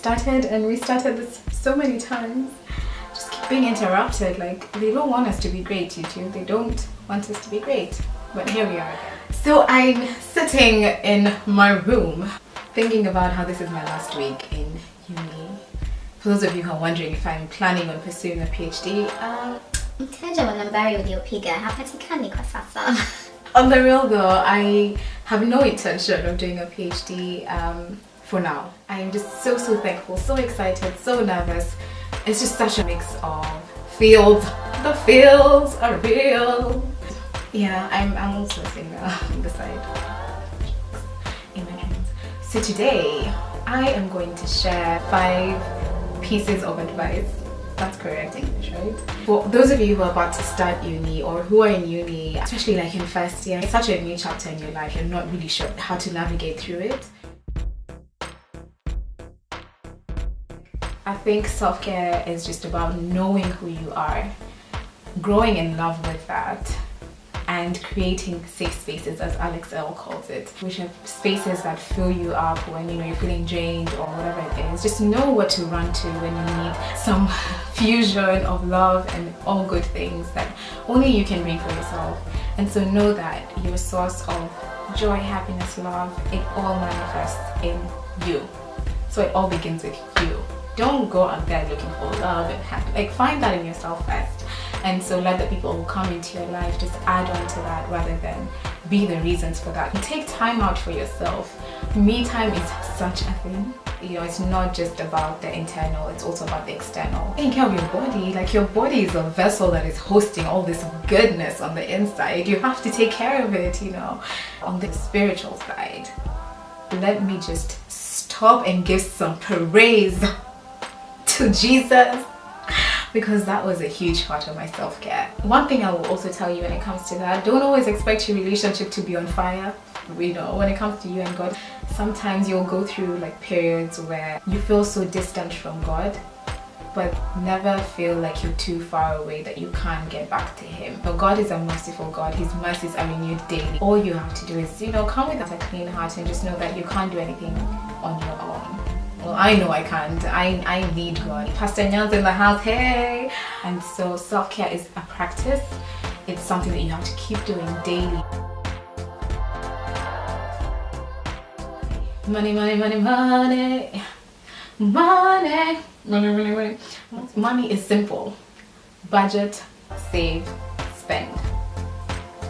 started and restarted this so many times. Just keep being interrupted. Like, they don't want us to be great, YouTube. They don't want us to be great. But here we are. So I'm sitting in my room thinking about how this is my last week in uni. For those of you who are wondering if I'm planning on pursuing a PhD, on the real though, I have no intention of doing a PhD for now. I'm just so thankful, so excited, so nervous. It's just such a mix of feels. The feels are real. Yeah, I'm also a singer on the side in my dreams. So today I am going to share 5 pieces of advice. That's correct English, right? For those of you who are about to start uni or who are in uni, especially like in first year, it's such a new chapter in your life. You're not really sure how to navigate through it. I think self-care is just about knowing who you are, growing in love with that, and creating safe spaces, as Alex L calls it, which are spaces that fill you up when you're feeling drained or whatever it is. Just know what to run to when you need some fusion of love and all good things that only you can bring for yourself. And so know that your source of joy, happiness, love, it all manifests in you. So it all begins with you. Don't go out there looking for love and happiness. Like, find that in yourself first. And so let the people who come into your life just add on to that rather than be the reasons for that. Take time out for yourself. Me time is such a thing. You know, it's not just about the internal, it's also about the external. Taking care of your body, like your body is a vessel that is hosting all this goodness on the inside. You have to take care of it, you know. On the spiritual side, let me just stop and give some praise to Jesus, because that was a huge part of my self-care. One thing I will also tell you when it comes to that, don't always expect your relationship to be on fire. You know, when it comes to you and God, sometimes you'll go through like periods where you feel so distant from God, but never feel like you're too far away that you can't get back to Him. But God is a merciful God. His mercies are renewed daily. All you have to do is, you know, come with a clean heart and just know that you can't do anything on your own. Well, I know I can't. I need God. Pastor Nyan's in the house, hey! And so self-care is a practice. It's something that you have to keep doing daily. Money, money, money, money. Money. Money, money, money. Money is simple. Budget, save, spend.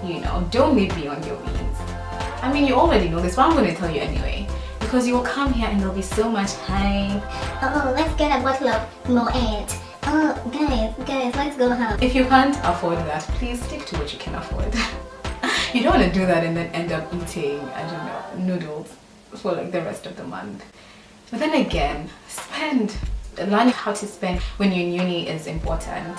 You know, don't live beyond your means. I mean, you already know this, but I'm going to tell you anyway. Because you will come here and there'll be so much hype. Oh, let's get a bottle of Moet. Oh, guys, let's go home. If you can't afford that, please stick to what you can afford. You don't want to do that and then end up eating, I don't know, noodles for like the rest of the month. But then again, spend. Learning how to spend when you're in uni is important,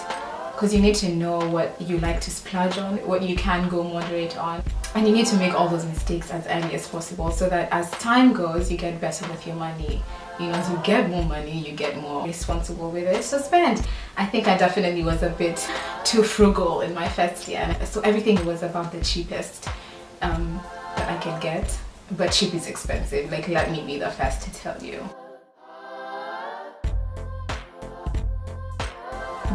because you need to know what you like to splurge on, what you can go moderate on. And you need to make all those mistakes as early as possible so that as time goes, you get better with your money. You know, as you get more money, you get more responsible with it. So spend. I think I definitely was a bit too frugal in my first year. So everything was about the cheapest that I could get. But cheap is expensive. Like, let me be the first to tell you.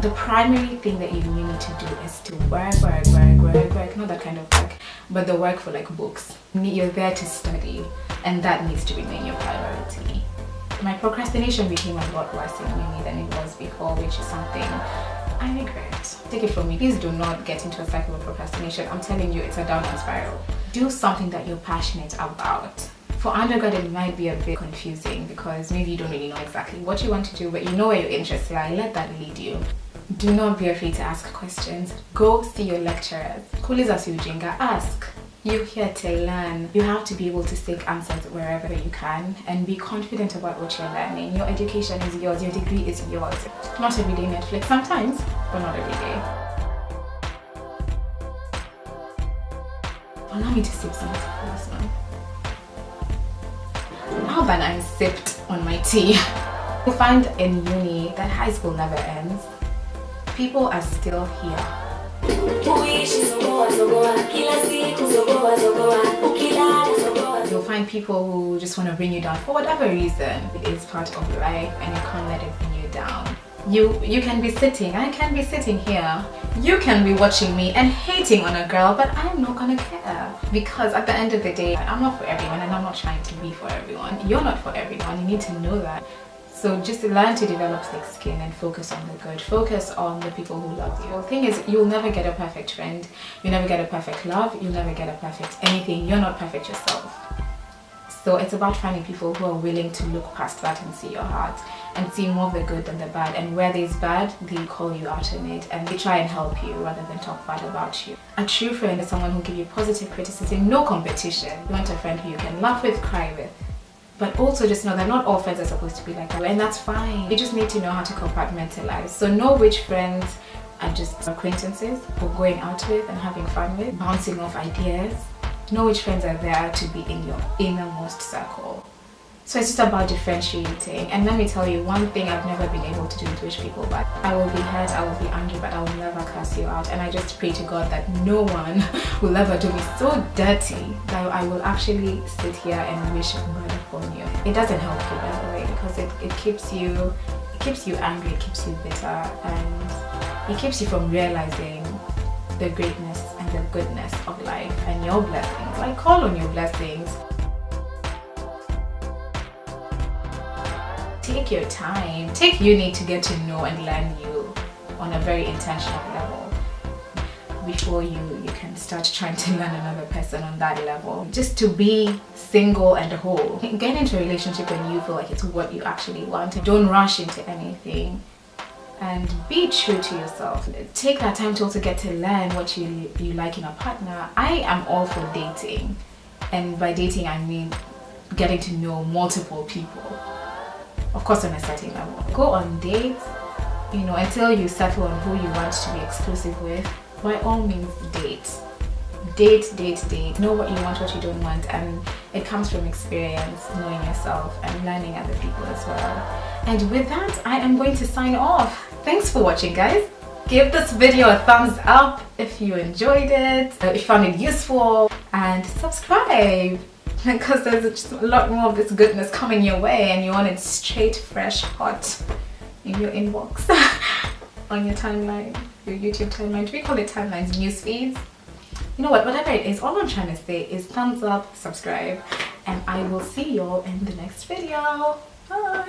The primary thing that you need to do is to work, not that kind of work, but the work for like books. You're there to study, and that needs to remain your priority. My procrastination became a lot worse in uni than it was before, which is something I regret. Take it from me, please do not get into a cycle of procrastination. I'm telling you, it's a downward spiral. Do something that you're passionate about. For undergrad, it might be a bit confusing because maybe you don't really know exactly what you want to do, but you know where your interests lie. Let that lead you. Do not be afraid to ask questions. Go see your lecturers. Kuuliza si ujinga, ask. You're here to learn. You have to be able to seek answers wherever you can and be confident about what you're learning. Your education is yours. Your degree is yours. Not every day Netflix. Sometimes, but not every day. Allow me to sip some tea for this one. Now that I'm sipped on my tea, you find in uni that high school never ends. People are still here. You'll find find people who just want to bring you down for whatever reason. It is part of life and you can't let it bring you down. You can be sitting, I can be sitting here, you can be watching me and hating on a girl, but I'm not gonna care, because at the end of the day, I'm not for everyone and I'm not trying to be for everyone. You're not for everyone, you need to know that. So just learn to develop thick skin and focus on the good. Focus on the people who love you. The thing is, you'll never get a perfect friend, you'll never get a perfect love, you'll never get a perfect anything. You're not perfect yourself. So it's about finding people who are willing to look past that and see your heart and see more of the good than the bad. And where there's bad, they call you out on it and they try and help you rather than talk bad about you. A true friend is someone who gives you positive criticism, no competition. You want a friend who you can laugh with, cry with. But also just know that not all friends are supposed to be like that, and that's fine. You just need to know how to compartmentalize. So know which friends are just acquaintances or going out with and having fun with, bouncing off ideas. Know which friends are there to be in your innermost circle. So it's just about differentiating. And let me tell you, one thing I've never been able to do with wish people back. I will be hurt, I will be angry, but I will never curse you out. And I just pray to God that no one will ever do me so dirty that I will actually sit here and wish murder upon you. It doesn't help you, by the way, because it keeps you angry, it keeps you bitter, and it keeps you from realizing the greatness and the goodness of life and your blessings. Like, call on your blessings. Take your time. Take you need to get to know and learn you on a very intentional level before you can start trying to learn another person on that level. Just to be single and whole. Get into a relationship when you feel like it's what you actually want. Don't rush into anything. And be true to yourself. Take that time to also get to learn what you like in a partner. I am all for dating, and by dating I mean getting to know multiple people, of course on a certain level. Go on dates, until you settle on who you want to be exclusive with. By all means, date. Know what you want, what you don't want, and it comes from experience, knowing yourself and learning other people as well. And with that, I am going to sign off. Thanks for watching, guys. Give this video a thumbs up if you enjoyed it, if you found it useful, and subscribe, because there's just a lot more of this goodness coming your way and you want it straight, fresh, hot in your inbox, on your timeline, your YouTube timeline. Do we call it timelines? News feeds? You know what, whatever it is, all I'm trying to say is thumbs up, subscribe, and I will see you all in the next video. Bye!